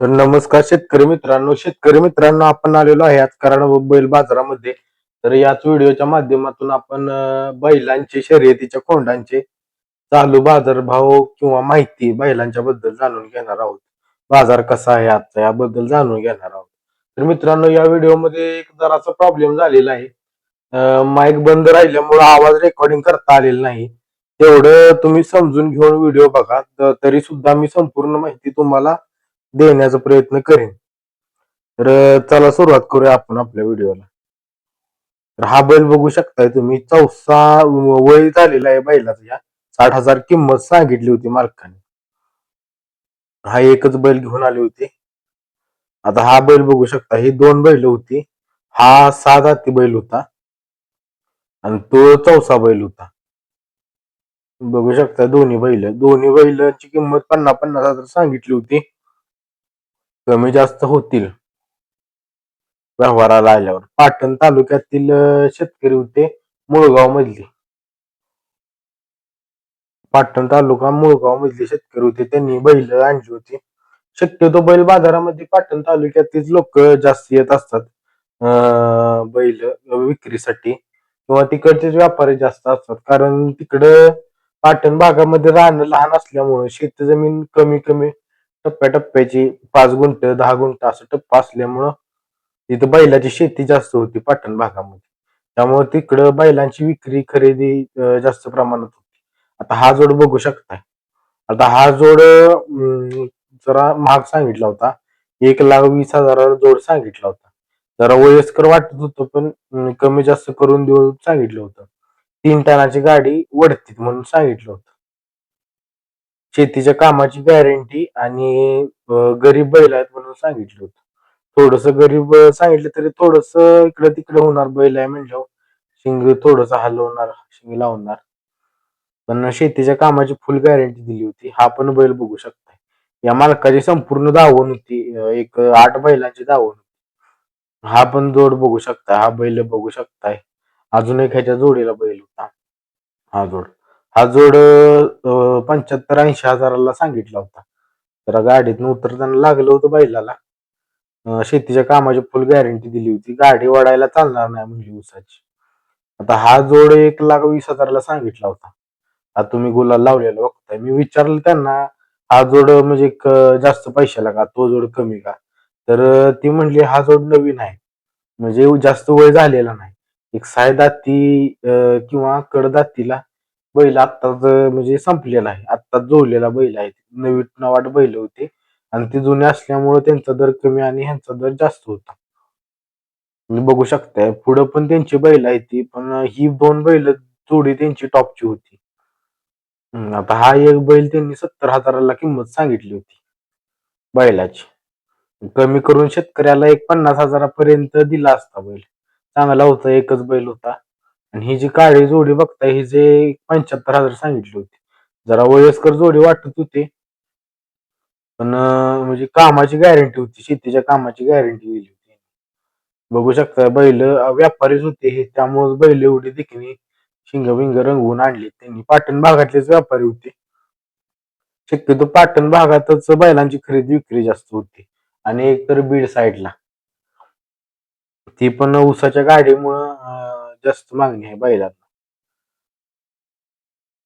तर नमस्कार शेतकरी मित्रांनो आपण आलेलो आहे आज कराड बैल बाजारामध्ये. तर याच व्हिडिओच्या माध्यमातून आपण बैलांचे शर्यतीच्या खोंडांचे चालू बाजारभाव किंवा माहिती बैलांच्या बद्दल जाणून घेणार आहोत. बाजार कसा आहे आजचा याबद्दल जाणून घेणार आहोत. तर मित्रांनो या व्हिडिओमध्ये एक जरासा प्रॉब्लेम झालेला आहे. माईक बंद राहिल्यामुळे आवाज रेकॉर्डिंग करता आलेला नाही. तेवढं तुम्ही समजून घेऊन व्हिडिओ बघा. तरी सुद्धा मी संपूर्ण माहिती तुम्हाला देण्याचा प्रयत्न करेन. तर चला सुरुवात करूया आपण आपल्या व्हिडिओला. तर हा बैल बघू शकताय तुम्ही, चौसा वय झालेला आहे बैलाचा. या 60,000 किंमत सांगितली होती मालकाने. हा एकच बैल घेऊन आले होते. आता हा बैल बघू शकता, ही दोन बैल होती. हा 6 जाती बैल होता आणि तो चौसा बैल होता. बघू शकता दोन्ही बैलांची किंमत 50,000 सांगितली होती. कमी जास्त होतील व्यवहाराला आल्यावर. पाटण तालुक्यातील शेतकरी होते, मुळगाव मधले. पाटण तालुका मुळगाव मधले शेतकरी होते, त्यांनी बैल आणली होती. शक्यतो बैल बाजारामध्ये पाटण तालुक्यातील लोक जास्त येत असतात बैल विक्रीसाठी, किंवा तिकडचेच व्यापारी जास्त असतात. कारण तिकडं पाटण भागामध्ये राहणं लहान असल्यामुळे शेत जमीन कमी कमी टप्प्याटप्प्याची 5 गुंठ 10 गुंठ असं टप्पा असल्यामुळं तिथं बैलाची शेती जास्त होती पाटण भागामध्ये. त्यामुळे तिकडं बैलांची विक्री खरेदी जास्त प्रमाणात होती. आता हा जोड बघू शकताय. आता हा जोड जरा महाग सांगितला होता. 1,20,000 जोड सांगितला होता. जरा वयस्कर वाटत होतं, पण कमी जास्त करून देऊन सांगितलं होतं. 3 टनाची गाडी वडतीत म्हणून सांगितलं होतं. शेतीच्या कामाची गॅरंटी आणि गरीब बैल आहेत म्हणून सांगितलं होतं. थोडस गरीब सांगितलं तरी थोडस इकडे तिकडे होणार, बैल आहे म्हणल्यावर शिंग थोडस हलवणार, शिंग लावणार. पण शेतीच्या कामाची फुल गॅरंटी दिली होती. हा पण बैल बघू शकताय. या मालकाची संपूर्ण दावण होती, एक 8 बैलांची दावण होती. हा पण जोड बघू शकताय, हा बैल बघू शकताय. अजून एक ह्याच्या जोडीला बैल होता. हा जोड 75-80 हजाराला सांगितला होता. तर गाडीतनं उतरताना लागलं होतं बैलाला. शेतीच्या कामाची फुल गॅरंटी दिली होती. गाडी वडायला चालणार नाही म्हणजे ऊसाची. आता हा जोड 1,20,000ला सांगितला होता. आता तुम्ही गुलाल लावलेला बघताय. मी विचारलं त्यांना, हा जोड म्हणजे जास्त पैशाला का, तो जोड कमी का? तर ती म्हणली हा जोड नवीन आहे, म्हणजे जास्त वय झालेला नाही. एक सायदाती किंवा कडदातीला बैल आत्ताच म्हणजे संपलेला आहे, आत्ताच जोडलेला बैल आहे. नवीन नवाट बैल होते आणि ते जुने असल्यामुळे त्यांचा दर कमी आणि ह्यांचा दर जास्त होता. तुम्ही बघू शकताय पुढं पण त्यांची बैल आहे ती, पण ही दोन बैल जोडी त्यांची टॉपची होती. आता हा एक बैल त्यांनी 70,000ला किंमत सांगितली होती बैलाची. कमी करून शेतकऱ्याला एक 50,000पर्यंत दिला असता बैल. चांगला होता, एकच बैल होता. आणि ही जी काळी जोडी बघताय, ही जे 75,000 सांगितली होती. जरा वयस्कर जोडी वाटत होती, पण म्हणजे कामाची गॅरंटी होती, शेतीच्या कामाची गॅरंटी दिली होती. बघू शकता बैल व्यापारीच होते हे, त्यामुळे बैल एवढी देखणी शिंग बिंग रंगवून आणली त्यांनी. पाटण भागातलेच व्यापारी होते. शक्यतो पाटण भागातच बैलांची खरेदी विक्री जास्त होती, आणि एक तर बीड साईडला, ती पण ऊसाच्या गाडीमुळं जास्त मागणी आहे बैलांना.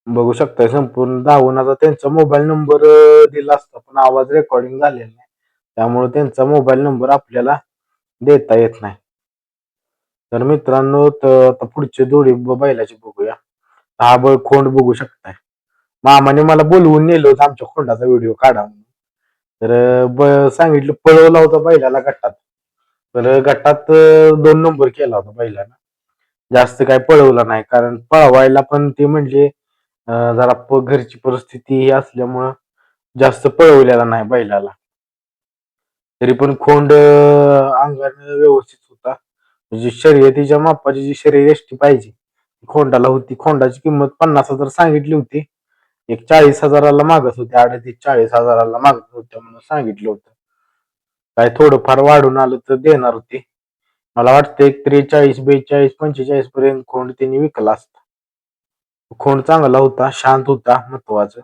बघू शकताय संपूर्ण दावणाचा त्यांचा मोबाईल नंबर दिला असता, पण आवाज रेकॉर्डिंग झालेला नाही, त्यामुळे त्यांचा मोबाईल नंबर आपल्याला देता येत नाही. तर मित्रांनो, आता पुढची जोडी बैलाची बघूया. हा बैल खोंड बघू शकताय. मामाने मला बोलवून नेलं होतं आमच्या खोंडाचा व्हिडिओ काढा म्हणून. तर सांगितलं, पळवला होता बैलाला गटात. तर गटात 2 नंबर केला होता बैलानं. जास्त काय पळवला नाही, कारण पळवायला पण ते म्हणजे जरा घरची परिस्थिती ही असल्यामुळं जास्त पळवलेला नाही बैलाला. तरी पण खोंड अंगाने व्यवस्थित होता. म्हणजे शर्यतीच्या मापाची जी शरीर यष्टी पाहिजे खोंडाला होती. खोंडाची किंमत 50,000 सांगितली होती. एक 40,000ला मागत होते, 38-40,000ला मागत होते म्हणून सांगितलं होतं. काय थोडंफार वाढून आलं तर देणार होते. मला वाटतं एक 43, 42, 45 पर्यंत खोंड त्यांनी विकला असता. खोंड चांगला होता, शांत होता, महत्वाचं.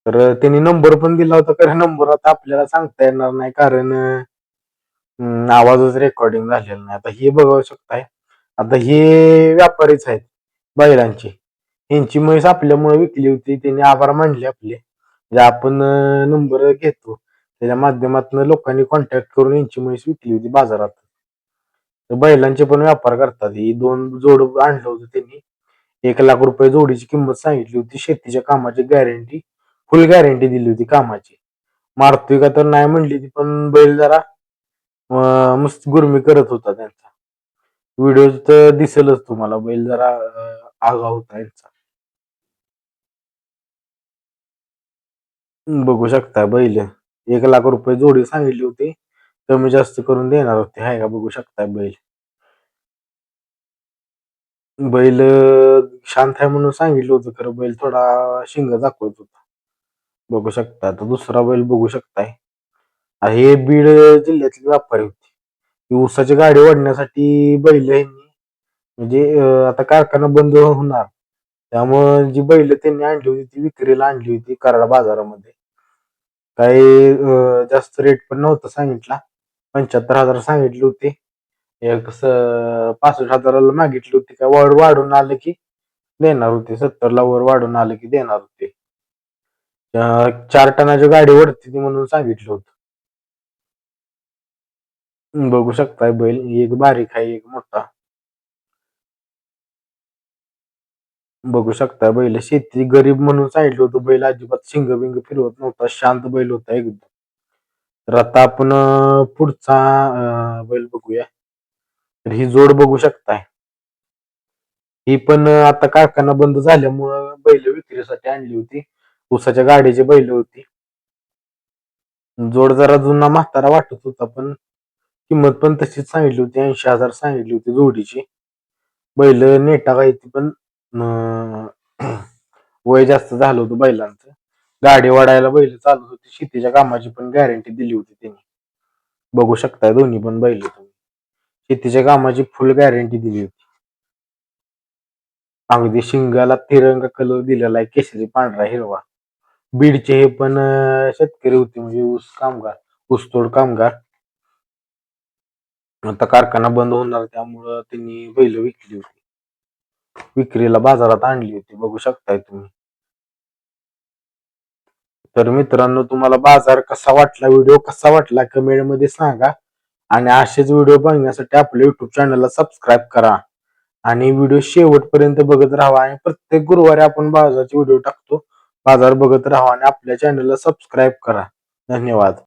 तर त्यांनी नंबर पण दिला होता, कारण नंबर आता आपल्याला सांगता येणार नाही, कारण आवाजच रेकॉर्डिंग झालेला नाही. आता हे बघू शकताय, आता हे व्यापारीच आहेत बैलांचे. यांची म्हैस आपल्यामुळे विकली होती, त्यांनी आभार मानले आपले. म्हणजे आपण नंबर घेतो त्याच्या माध्यमातून लोकांनी कॉन्टॅक्ट करून यांची म्हैस विकली होती बाजारात. तर बैलांचे पण व्यापार करतात. ही 2 जोड आणलं होतं त्यांनी. 1 लाख रुपये जोडीची किंमत सांगितली होती. शेतीच्या कामाची गॅरंटी, फुल गॅरंटी दिली होती कामाची. मारतोय का तर नाही म्हणली ती, पण बैल जरा मस्त गुरमी करत होता त्यांचा. व्हिडिओ तर दिसेलच तुम्हाला, बैल जरा आगाऊ होता यांचा. बघू शकता बैल, 1 लाख रुपये जोडी सांगितली होती, कमी जास्त करून देणार होते. हाय का, बघू शकता बैल. बैल शांत आहे म्हणून सांगितलं होतं, खरं बैल थोडा शिंग दाखवत होता. बघू शकता. आता दुसरा बैल बघू शकताय. हे बीड जिल्ह्यातले व्यापारी होते. ही ऊसाची गाडी ओढण्यासाठी बैल यांनी, म्हणजे आता कारखाना बंद होणार, त्यामुळे जी बैल त्यांनी आणली होती ती विक्रीला आणली होती कराड बाजारामध्ये. काही जास्त रेट पण नव्हता सांगितला, 75,000 सांगितले होते. एक 65,000ला मागितली होती. का वर वाढून आलं की देणार होते, 70ला वर वाढून आलं की देणार होते. 4 टनाची गाडी ओढते ती म्हणून सांगितलं होतं. बघू शकताय बैल, एक बारीक आहे एक मोठा. बघू शकता बैल शेती गरीब म्हणून सांगितलं होतं. बैल अजिबात शिंग बिंग फिरवत नव्हता, शांत बैल होता एकदम. तर आता आपण पुढचा बैल बघूया. तर ही जोड बघू शकताय. ही पण आता कारखाना बंद झाल्यामुळं बैल विक्रीसाठी आणली होती. ऊसाच्या गाडीची बैल होती. जोड जरा जुना म्हातारा वाटत होता, पण किंमत पण तशीच सांगितली होती. 80,000 सांगितली होती जोडीची. बैल नेटा ती, पण अं, वय जास्त झालं होतं बैलांचं. गाडी वाढायला बैल चालत होती. शेतीच्या कामाची पण गॅरंटी दिली होती त्यांनी. बघू शकताय दोन्ही पण बैल तुम्ही. शेतीच्या कामाची फुल गॅरंटी दिली होती. अगदी शिंगाला तिरंगा कलर दिलेला आहे, केशरी पांढरा हिरवा. बीडचे हे पण शेतकरी होते, म्हणजे ऊस कामगार, ऊसतोड कामगार. आता कारखाना बंद होणार, त्यामुळं त्यांनी बैल विकली होती, विक्रीला बाजारात आणली होती. बघू शकताय तुम्ही. तर मित्रांनो, तुम्हाला बाजार कसा वाटला, व्हिडिओ कसा वाटला, कमेंट मध्ये सांगा. आणि असेच व्हिडिओ बघण्यासाठी आपल्या युट्यूब चॅनलला सबस्क्राईब करा. आणि व्हिडिओ शेवटपर्यंत बघत राहा. आणि प्रत्येक गुरुवारी आपण बाजाराचे व्हिडिओ टाकतो. बाजार बघत राहा आणि आपल्या चॅनलला सबस्क्राईब करा. धन्यवाद.